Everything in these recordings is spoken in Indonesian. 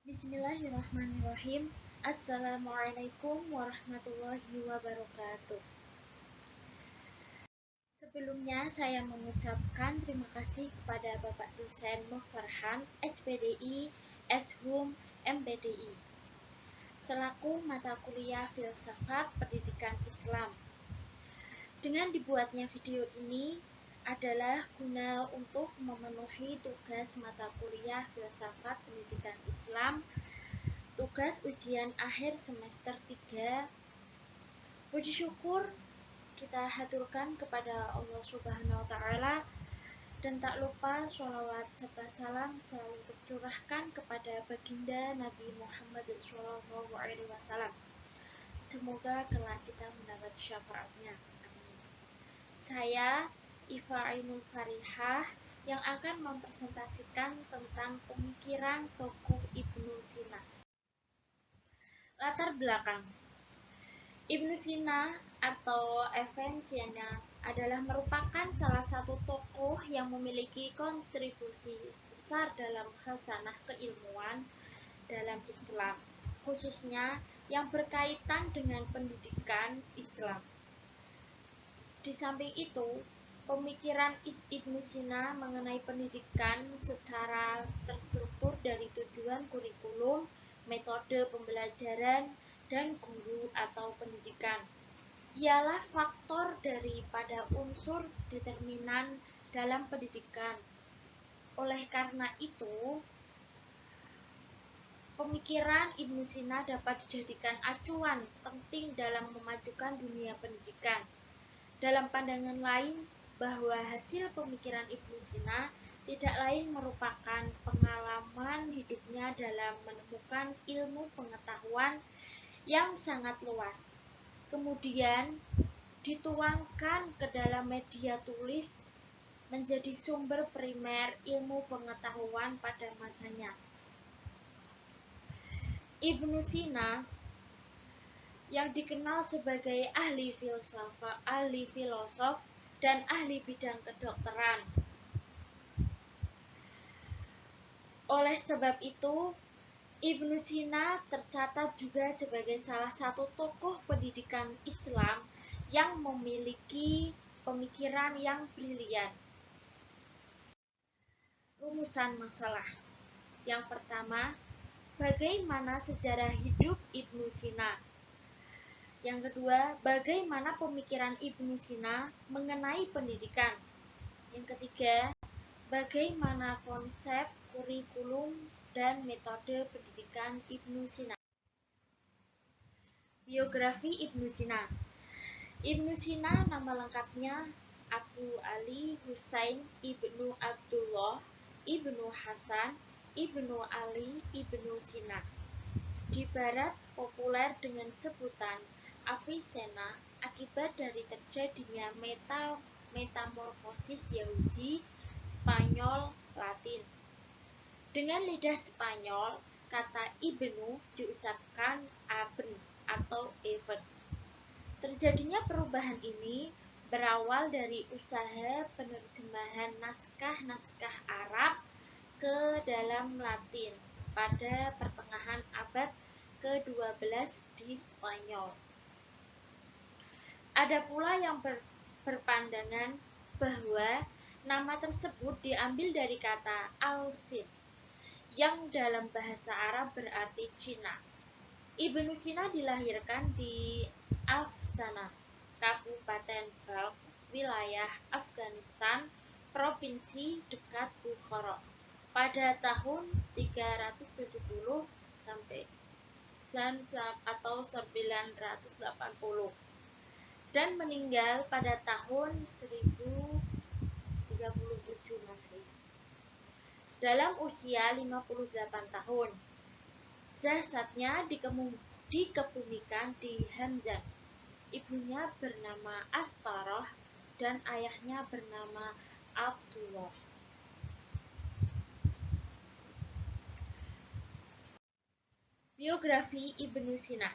Bismillahirrahmanirrahim. Assalamualaikum warahmatullahi wabarakatuh. Sebelumnya saya mengucapkan terima kasih kepada Bapak Dosen Mufarhan, SPDI, Shum, MPDI, selaku mata kuliah Filsafat Pendidikan Islam. Dengan dibuatnya video ini adalah guna untuk memenuhi tugas mata kuliah Filsafat Pendidikan Islam, tugas ujian akhir semester 3. Puji syukur kita haturkan kepada Allah Subhanahu wa Ta'ala, dan tak lupa sholawat serta salam selalu tercurahkan kepada baginda Nabi Muhammad SAW. Semoga kelak kita mendapat syafaatnya. Amin. Saya Iva Ainul Farihah yang akan mempresentasikan tentang pemikiran tokoh Ibnu Sina. Latar belakang Ibnu Sina atau Avicenna adalah merupakan salah satu tokoh yang memiliki kontribusi besar dalam khasanah keilmuan dalam Islam, khususnya yang berkaitan dengan pendidikan Islam. Di samping itu, pemikiran Ibnu Sina mengenai pendidikan secara terstruktur dari tujuan kurikulum, metode pembelajaran, dan guru atau pendidikan ialah faktor daripada unsur determinan dalam pendidikan. Oleh karena itu, pemikiran Ibnu Sina dapat dijadikan acuan penting dalam memajukan dunia pendidikan. Dalam pandangan lain, bahwa hasil pemikiran Ibnu Sina tidak lain merupakan pengalaman hidupnya dalam menemukan ilmu pengetahuan yang sangat luas, kemudian dituangkan ke dalam media tulis menjadi sumber primer ilmu pengetahuan pada masanya. Ibnu Sina yang dikenal sebagai ahli filosof dan ahli bidang kedokteran. Oleh sebab itu, Ibnu Sina tercatat juga sebagai salah satu tokoh pendidikan Islam yang memiliki pemikiran yang brilian. Rumusan masalah. Yang pertama, bagaimana sejarah hidup Ibnu Sina? Yang kedua, bagaimana pemikiran Ibnu Sina mengenai pendidikan? Yang ketiga, bagaimana konsep, kurikulum, dan metode pendidikan Ibnu Sina? Biografi Ibnu Sina. Ibnu Sina nama lengkapnya Abu Ali Husain Ibnu Abdullah Ibnu Hasan Ibnu Ali Ibnu Sina. Di barat populer dengan sebutan Avicenna akibat dari terjadinya metamorfosis Yahudi, Spanyol, Latin. Dengan lidah Spanyol, kata Ibnu diucapkan Abn atau Even. Terjadinya perubahan ini berawal dari usaha penerjemahan naskah-naskah Arab ke dalam Latin pada pertengahan abad ke-12 di Spanyol. Ada pula yang berpandangan bahwa nama tersebut diambil dari kata al-Sin yang dalam bahasa Arab berarti Cina. Ibnu Sina dilahirkan di Afsana, Kabupaten Balkh, wilayah Afghanistan, provinsi dekat Bukhara, pada tahun 370 sampai atau 980 dan meninggal pada tahun 1037 Masehi dalam usia 58 tahun. Jasadnya dikebumikan di Hamzan. Ibunya bernama Astaroh dan ayahnya bernama Abdullah. Biografi Ibnu Sina.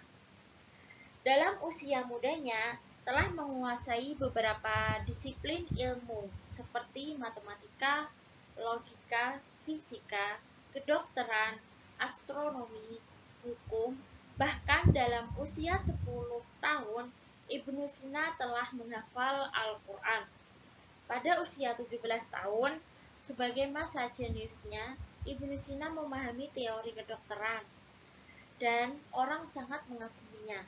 Dalam usia mudanya telah menguasai beberapa disiplin ilmu seperti matematika, logika, fisika, kedokteran, astronomi, hukum, bahkan dalam usia 10 tahun Ibnu Sina telah menghafal Al-Quran. Pada usia 17 tahun, sebagai masa jeniusnya, Ibnu Sina memahami teori kedokteran dan orang sangat mengaguminya.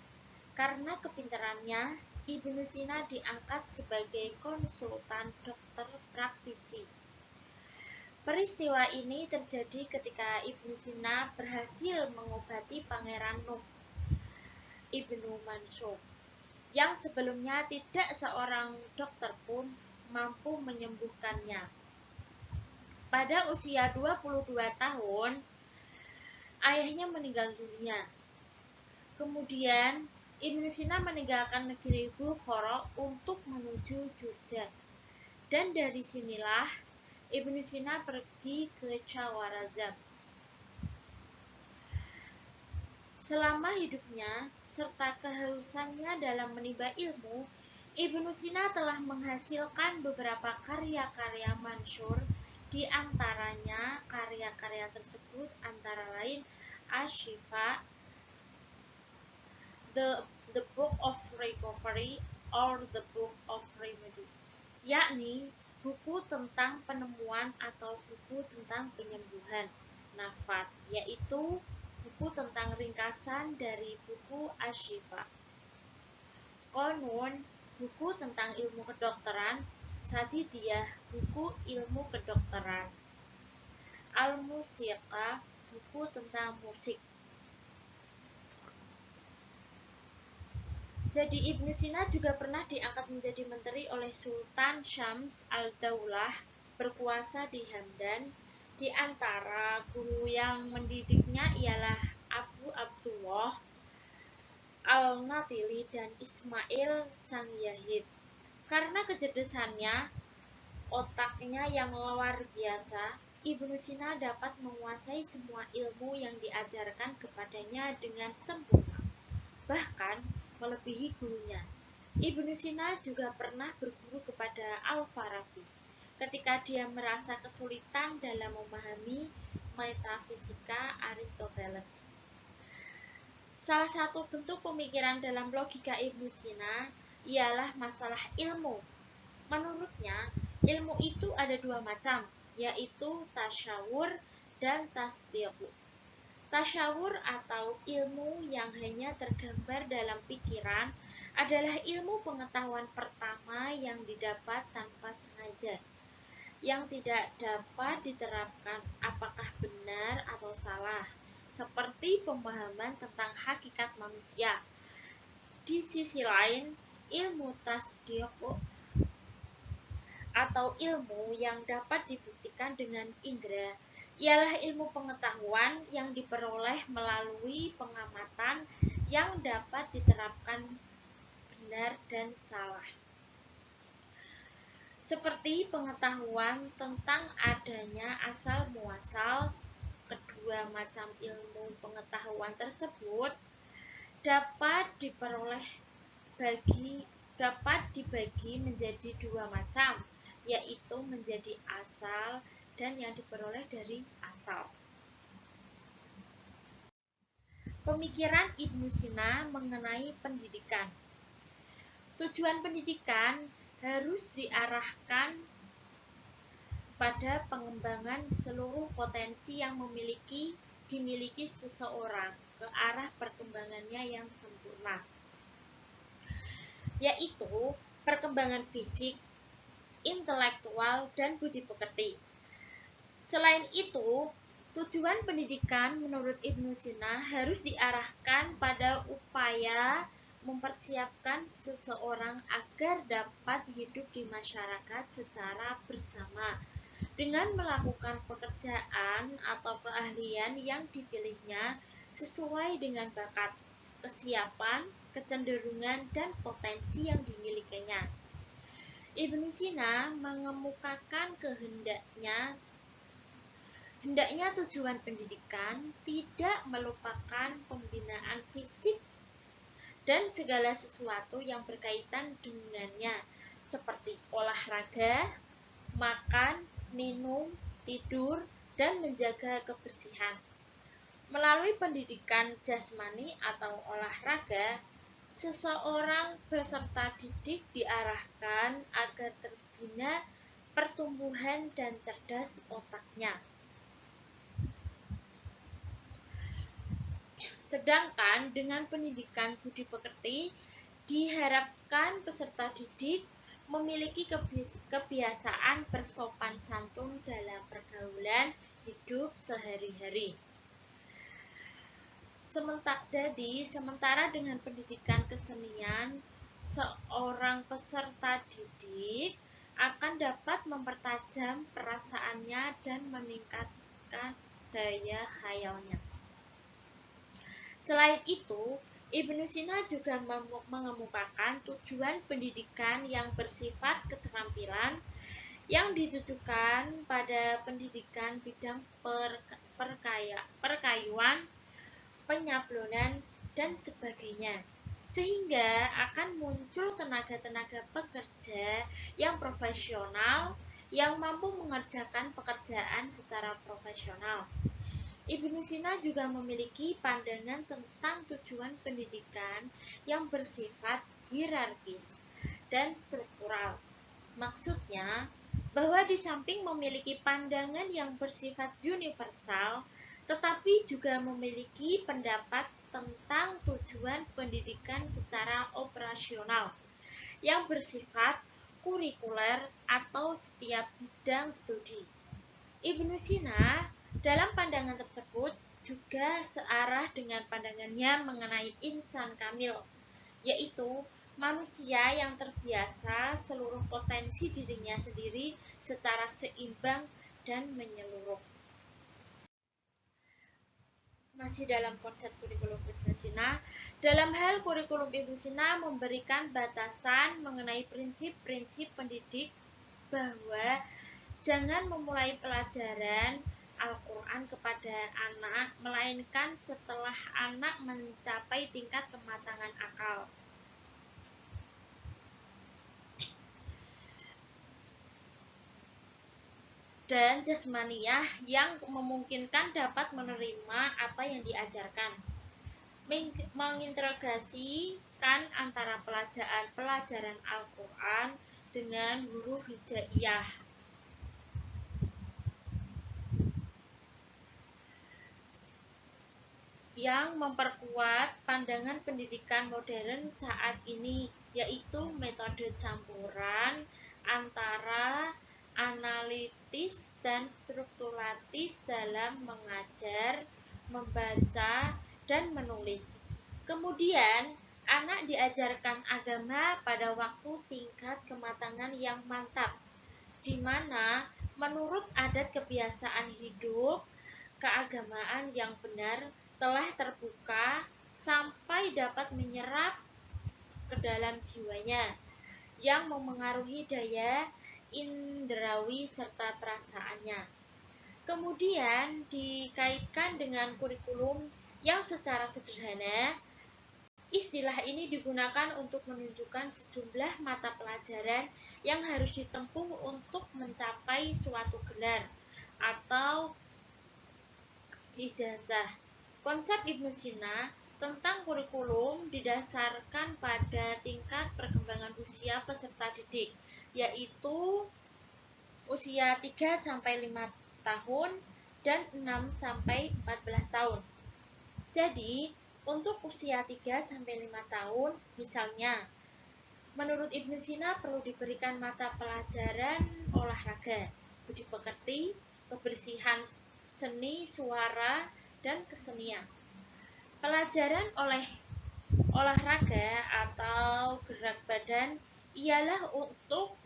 Karena kepintarannya, Ibnu Sina diangkat sebagai konsultan dokter praktisi. Peristiwa ini terjadi ketika Ibnu Sina berhasil mengobati Pangeran Nuh Ibnu Mansur, yang sebelumnya tidak seorang dokter pun mampu menyembuhkannya. Pada usia 22 tahun, ayahnya meninggal dunia. Kemudian, Ibnu Sina meninggalkan negeri Bukhara untuk menuju Jurjan. Dan dari sinilah Ibnu Sina pergi ke Khawarazm. Selama hidupnya serta kehausannya dalam menimba ilmu, Ibnu Sina telah menghasilkan beberapa karya-karya mansur. Di antaranya karya-karya tersebut antara lain Asy-Syifa, the Book of Recovery or the Book of Remedy, yakni buku tentang penemuan atau buku tentang penyembuhan. Nafat, yaitu buku tentang ringkasan dari buku Asy-Syifa. Qanun, buku tentang ilmu kedokteran. Sadidiyah, buku ilmu kedokteran. Al-Musiqa, buku tentang musik. Jadi Ibnu Sina juga pernah diangkat menjadi menteri oleh Sultan Syams al-Daulah, berkuasa di Hamdan. Di antara guru yang mendidiknya ialah Abu Abdullah Al-Natili dan Ismail Sang Yahid. Karena kecerdasannya, otaknya yang luar biasa, Ibnu Sina dapat menguasai semua ilmu yang diajarkan kepadanya dengan sempurna, bahkan melebihi gurunya. Ibnu Sina juga pernah berguru kepada Al-Farabi ketika dia merasa kesulitan dalam memahami metafisika Aristoteles. Salah satu bentuk pemikiran dalam logika Ibnu Sina ialah masalah ilmu. Menurutnya, ilmu itu ada dua macam, yaitu tasyawur dan tasdiq. Tasyawur atau ilmu yang hanya tergambar dalam pikiran adalah ilmu pengetahuan pertama yang didapat tanpa sengaja, yang tidak dapat diterapkan apakah benar atau salah, seperti pemahaman tentang hakikat manusia. Di sisi lain, ilmu tasdiq atau ilmu yang dapat dibuktikan dengan indera ialah ilmu pengetahuan yang diperoleh melalui pengamatan yang dapat diterapkan benar dan salah. Seperti pengetahuan tentang adanya asal muasal. Kedua macam ilmu pengetahuan tersebut dapat dibagi menjadi dua macam, yaitu menjadi asal dan yang diperoleh dari asal. Pemikiran Ibnu Sina mengenai pendidikan. Tujuan pendidikan harus diarahkan pada pengembangan seluruh potensi yang dimiliki seseorang ke arah perkembangannya yang sempurna, yaitu perkembangan fisik, intelektual, dan budi pekerti. Selain itu, tujuan pendidikan menurut Ibnu Sina harus diarahkan pada upaya mempersiapkan seseorang agar dapat hidup di masyarakat secara bersama dengan melakukan pekerjaan atau keahlian yang dipilihnya sesuai dengan bakat, kesiapan, kecenderungan, dan potensi yang dimilikinya. Ibnu Sina mengemukakan hendaknya tujuan pendidikan tidak melupakan pembinaan fisik dan segala sesuatu yang berkaitan dengannya, seperti olahraga, makan, minum, tidur, dan menjaga kebersihan. Melalui pendidikan jasmani atau olahraga, seseorang peserta didik diarahkan agar terbina pertumbuhan dan cerdas otaknya. Sedangkan dengan pendidikan budi pekerti, diharapkan peserta didik memiliki kebiasaan bersopan santun dalam pergaulan hidup sehari-hari. Sementara dengan pendidikan kesenian, seorang peserta didik akan dapat mempertajam perasaannya dan meningkatkan daya khayalnya. Selain itu, Ibnu Sina juga mengemukakan tujuan pendidikan yang bersifat keterampilan yang ditujukan pada pendidikan bidang perkayuan, penyablonan, dan sebagainya, sehingga akan muncul tenaga-tenaga pekerja yang profesional yang mampu mengerjakan pekerjaan secara profesional. Ibnu Sina juga memiliki pandangan tentang tujuan pendidikan yang bersifat hierarkis dan struktural. Maksudnya, bahwa di samping memiliki pandangan yang bersifat universal, tetapi juga memiliki pendapat tentang tujuan pendidikan secara operasional yang bersifat kurikuler atau setiap bidang studi. Ibnu Sina dalam pandangan tersebut juga searah dengan pandangannya mengenai insan kamil, yaitu manusia yang terbiasa seluruh potensi dirinya sendiri secara seimbang dan menyeluruh. Masih dalam konsep kurikulum Ibnu Sina, dalam hal kurikulum Ibnu Sina memberikan batasan mengenai prinsip-prinsip pendidik bahwa jangan memulai pelajaran Al-Quran kepada anak, melainkan setelah anak mencapai tingkat kematangan akal. Dan jasmaniyah yang memungkinkan dapat menerima apa yang diajarkan. Mengintegrasikan antara pelajaran Al-Quran dengan huruf hijaiyah. Yang memperkuat pandangan pendidikan modern saat ini, yaitu metode campuran antara analitis dan strukturalis dalam mengajar, membaca, dan menulis. Kemudian, anak diajarkan agama pada waktu tingkat kematangan yang mantap, di mana menurut adat kebiasaan hidup, keagamaan yang benar telah terbuka sampai dapat menyerap ke dalam jiwanya, yang memengaruhi daya indrawi serta perasaannya. Kemudian dikaitkan dengan kurikulum yang secara sederhana, istilah ini digunakan untuk menunjukkan sejumlah mata pelajaran yang harus ditempuh untuk mencapai suatu gelar atau ijazah. Konsep Ibnu Sina tentang kurikulum didasarkan pada tingkat perkembangan usia peserta didik, yaitu usia 3-5 tahun dan 6-14 tahun. Jadi, untuk usia 3-5 tahun, misalnya, menurut Ibnu Sina perlu diberikan mata pelajaran olahraga, budi pekerti, kebersihan seni, suara, dan kesenian. Pelajaran olahraga atau gerak badan ialah untuk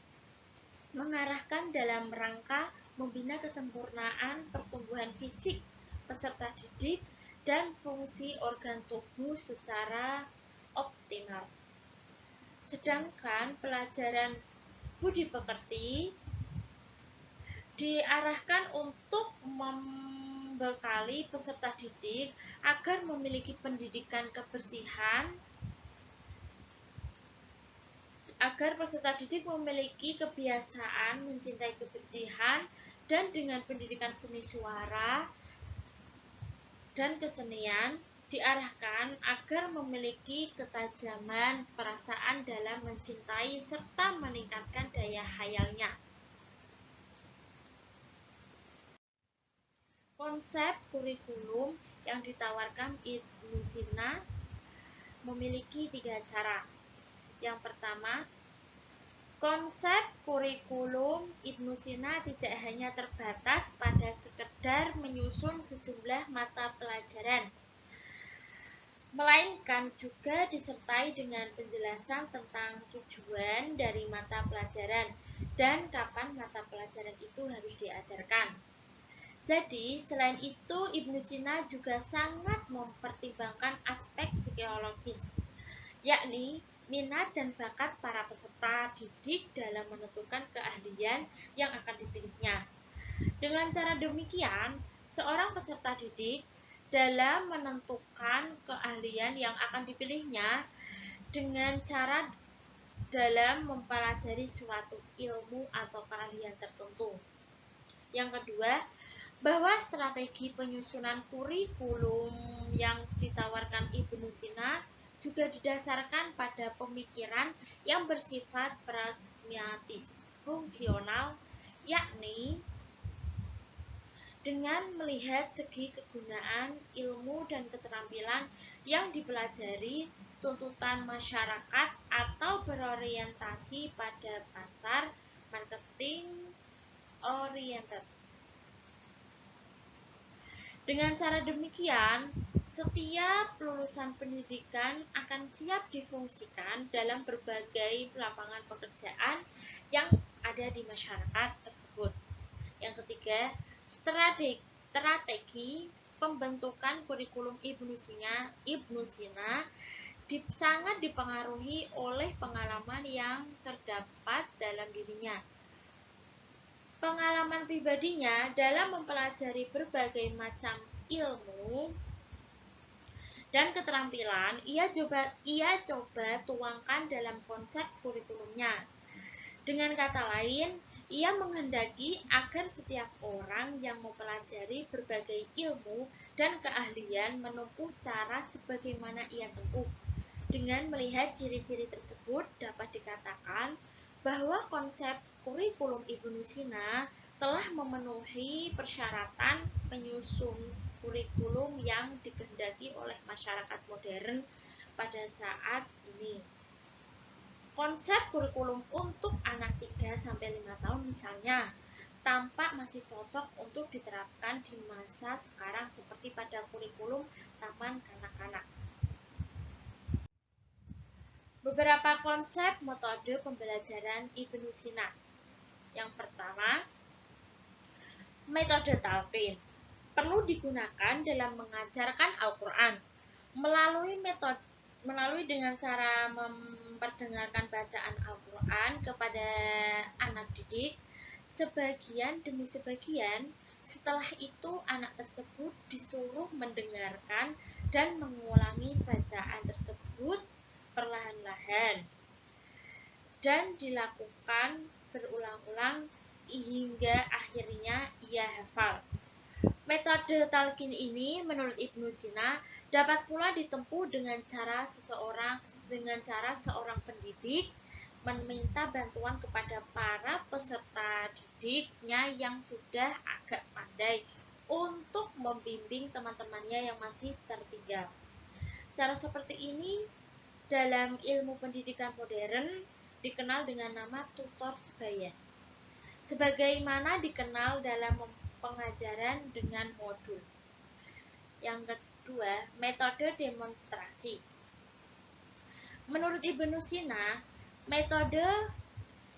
mengarahkan dalam rangka membina kesempurnaan pertumbuhan fisik peserta didik dan fungsi organ tubuh secara optimal. Sedangkan pelajaran budi pekerti diarahkan untuk membekali peserta didik agar memiliki pendidikan kebersihan, agar peserta didik memiliki kebiasaan mencintai kebersihan, dan dengan pendidikan seni suara dan kesenian diarahkan agar memiliki ketajaman perasaan dalam mencintai serta meningkatkan daya hayalnya. Konsep kurikulum yang ditawarkan Ibnu Sina memiliki 3 cara. Yang pertama, konsep kurikulum Ibnu Sina tidak hanya terbatas pada sekedar menyusun sejumlah mata pelajaran, melainkan juga disertai dengan penjelasan tentang tujuan dari mata pelajaran dan kapan mata pelajaran itu harus diajarkan. Jadi, selain itu, Ibnu Sina juga sangat mempertimbangkan aspek psikologis, yakni minat dan bakat para peserta didik dalam menentukan keahlian yang akan dipilihnya. Dengan cara demikian, seorang peserta didik dalam menentukan keahlian yang akan dipilihnya dengan cara dalam mempelajari suatu ilmu atau keahlian tertentu. Yang kedua, bahwa strategi penyusunan kurikulum yang ditawarkan Ibnu Sina juga didasarkan pada pemikiran yang bersifat pragmatis, fungsional, yakni dengan melihat segi kegunaan ilmu dan keterampilan yang dipelajari, tuntutan masyarakat atau berorientasi pada pasar marketing oriented. Dengan cara demikian, setiap lulusan pendidikan akan siap difungsikan dalam berbagai lapangan pekerjaan yang ada di masyarakat tersebut. Yang ketiga, strategi pembentukan kurikulum Ibnu Sina sangat dipengaruhi oleh pengalaman yang terdapat dalam dirinya. Pengalaman pribadinya dalam mempelajari berbagai macam ilmu dan keterampilan ia coba tuangkan dalam konsep kurikulumnya. Dengan kata lain, ia menghendaki agar setiap orang yang mempelajari berbagai ilmu dan keahlian menempuh cara sebagaimana ia tempuh. Dengan melihat ciri-ciri tersebut, dapat dikatakan bahwa konsep kurikulum Ibnu Sina telah memenuhi persyaratan penyusun kurikulum yang dikehendaki oleh masyarakat modern pada saat ini. Konsep kurikulum untuk anak 3-5 tahun misalnya tampak masih cocok untuk diterapkan di masa sekarang seperti pada kurikulum taman kanak-kanak. Beberapa konsep metode pembelajaran Ibnu Sina. Yang pertama, metode talqin perlu digunakan dalam mengajarkan Al-Quran melalui dengan cara memperdengarkan bacaan Al-Quran kepada anak didik sebagian demi sebagian. Setelah itu anak tersebut disuruh mendengarkan dan mengulangi bacaan tersebut perlahan-lahan dan dilakukan berulang-ulang hingga akhirnya ia hafal. Metode talqin ini menurut Ibnu Sina dapat pula ditempuh dengan cara seorang pendidik meminta bantuan kepada para peserta didiknya yang sudah agak pandai untuk membimbing teman-temannya yang masih tertinggal. Cara seperti ini dalam ilmu pendidikan modern dikenal dengan nama tutor sebaya, sebagaimana dikenal dalam pengajaran dengan modul. Yang kedua, metode demonstrasi. Menurut Ibnu Sina, metode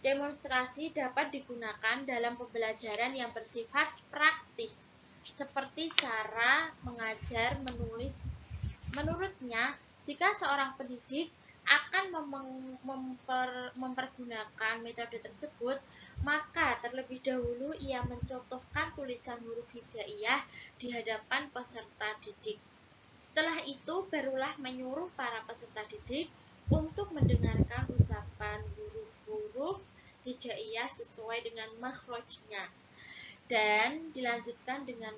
demonstrasi dapat digunakan dalam pembelajaran yang bersifat praktis, seperti cara mengajar menulis. Menurutnya, jika seorang pendidik akan mempergunakan metode tersebut, maka terlebih dahulu ia mencontohkan tulisan huruf hijaiyah di hadapan peserta didik. Setelah itu barulah menyuruh para peserta didik untuk mendengarkan ucapan huruf-huruf hijaiyah sesuai dengan makhrajnya. dan dilanjutkan dengan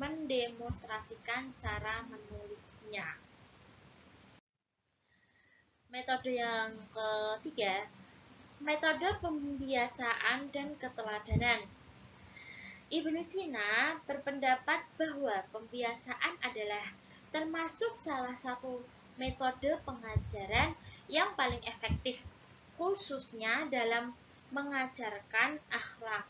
mendemonstrasikan cara menulisnya. Metode yang ketiga, metode pembiasaan dan keteladanan. Ibnu Sina berpendapat bahwa pembiasaan adalah termasuk salah satu metode pengajaran yang paling efektif, khususnya dalam mengajarkan akhlak.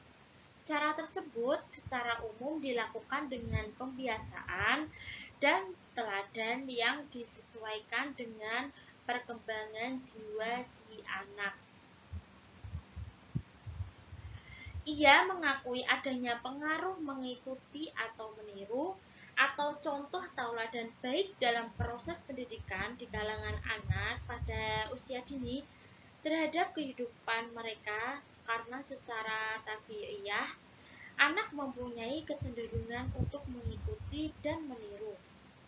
Cara tersebut secara umum dilakukan dengan pembiasaan dan teladan yang disesuaikan dengan perkembangan jiwa si anak. Ia mengakui adanya pengaruh mengikuti atau meniru atau contoh tauladan baik dalam proses pendidikan di kalangan anak pada usia dini terhadap kehidupan mereka karena secara tabiiyah anak mempunyai kecenderungan untuk mengikuti dan meniru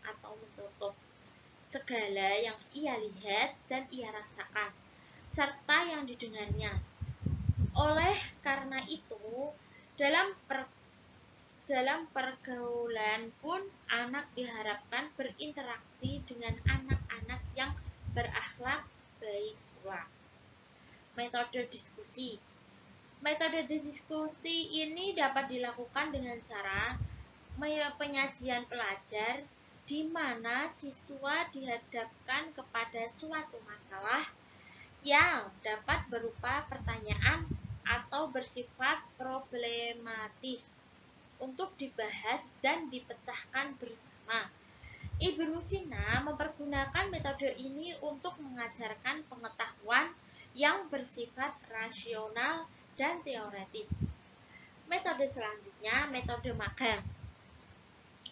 atau mencontoh segala yang ia lihat dan ia rasakan, serta yang didengarnya. Oleh karena itu, dalam pergaulan pun anak diharapkan berinteraksi dengan anak-anak yang berakhlak baik pula. Metode diskusi. Metode diskusi ini dapat dilakukan dengan cara penyajian pelajar di mana siswa dihadapkan kepada suatu masalah yang dapat berupa pertanyaan atau bersifat problematis untuk dibahas dan dipecahkan bersama. Ibnu Sina mempergunakan metode ini untuk mengajarkan pengetahuan yang bersifat rasional dan teoretis. Metode selanjutnya, metode magang.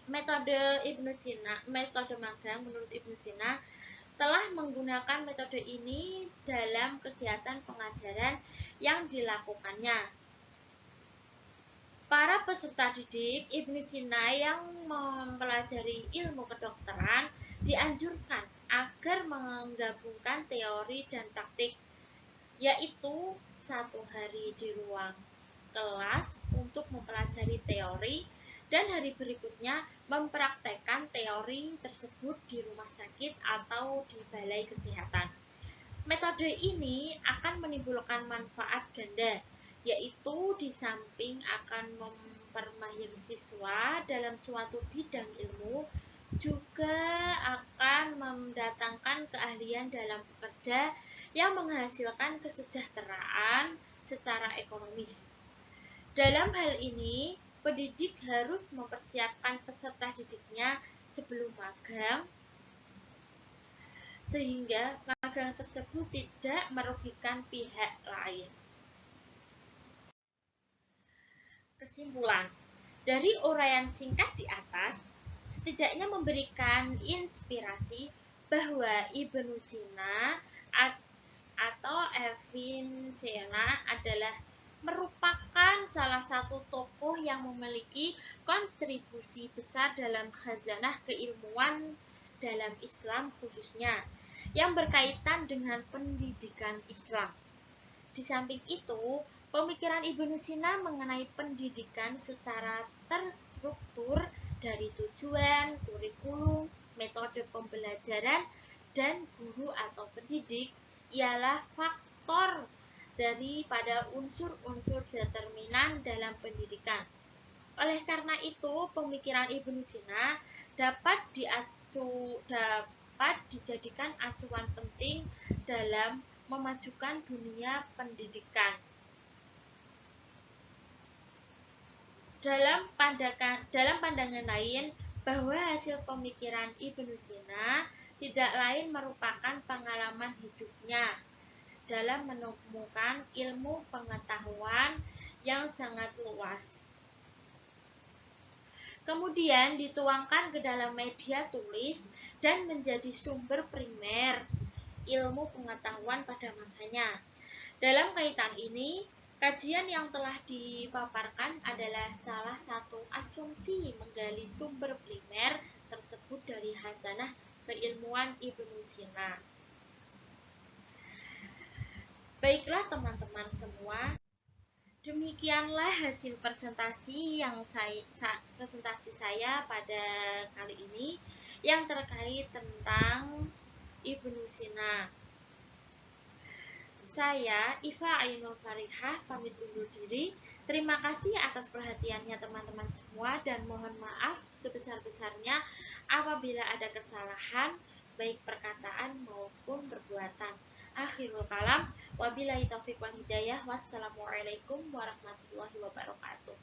Metode magang menurut Ibnu Sina telah menggunakan metode ini dalam kegiatan pengajaran yang dilakukannya. Para peserta didik Ibnu Sina yang mempelajari ilmu kedokteran dianjurkan agar menggabungkan teori dan praktik, yaitu 1 hari di ruang kelas untuk mempelajari teori dan hari berikutnya mempraktekkan teori tersebut di rumah sakit atau di balai kesehatan. Metode ini akan menimbulkan manfaat ganda, yaitu di samping akan mempermahir siswa dalam suatu bidang ilmu, juga akan mendatangkan keahlian dalam bekerja yang menghasilkan kesejahteraan secara ekonomis. Dalam hal ini, pendidik harus mempersiapkan peserta didiknya sebelum magang, sehingga magang tersebut tidak merugikan pihak lain. Kesimpulan, dari uraian singkat di atas, setidaknya memberikan inspirasi bahwa Ibnu Sina atau Avicenna adalah merupakan salah satu tokoh yang memiliki kontribusi besar dalam khazanah keilmuan dalam Islam khususnya, yang berkaitan dengan pendidikan Islam. Di samping itu, pemikiran Ibnu Sina mengenai pendidikan secara terstruktur dari tujuan, kurikulum, metode pembelajaran, dan guru atau pendidik ialah faktor daripada unsur-unsur determinan dalam pendidikan. Oleh karena itu, pemikiran Ibnu Sina dapat dijadikan acuan penting dalam memajukan dunia pendidikan. Dalam pandangan lain, bahwa hasil pemikiran Ibnu Sina tidak lain merupakan pengalaman hidupnya dalam menemukan ilmu pengetahuan yang sangat luas. Kemudian dituangkan ke dalam media tulis dan menjadi sumber primer ilmu pengetahuan pada masanya. Dalam kaitan ini, kajian yang telah dipaparkan adalah salah satu asumsi menggali sumber primer tersebut dari khazanah keilmuan Ibnu Sina. Baiklah teman-teman semua, Demikianlah hasil presentasi saya pada kali ini yang terkait tentang Ibnu Sina. Saya Iva Ainul Farihah pamit undur diri. Terima kasih atas perhatiannya teman-teman semua dan mohon maaf sebesar-besarnya apabila ada kesalahan baik perkataan maupun perbuatan. Akhirul kalam, wabillahi taufiq wal hidayah. Wassalamualaikum warahmatullahi wabarakatuh.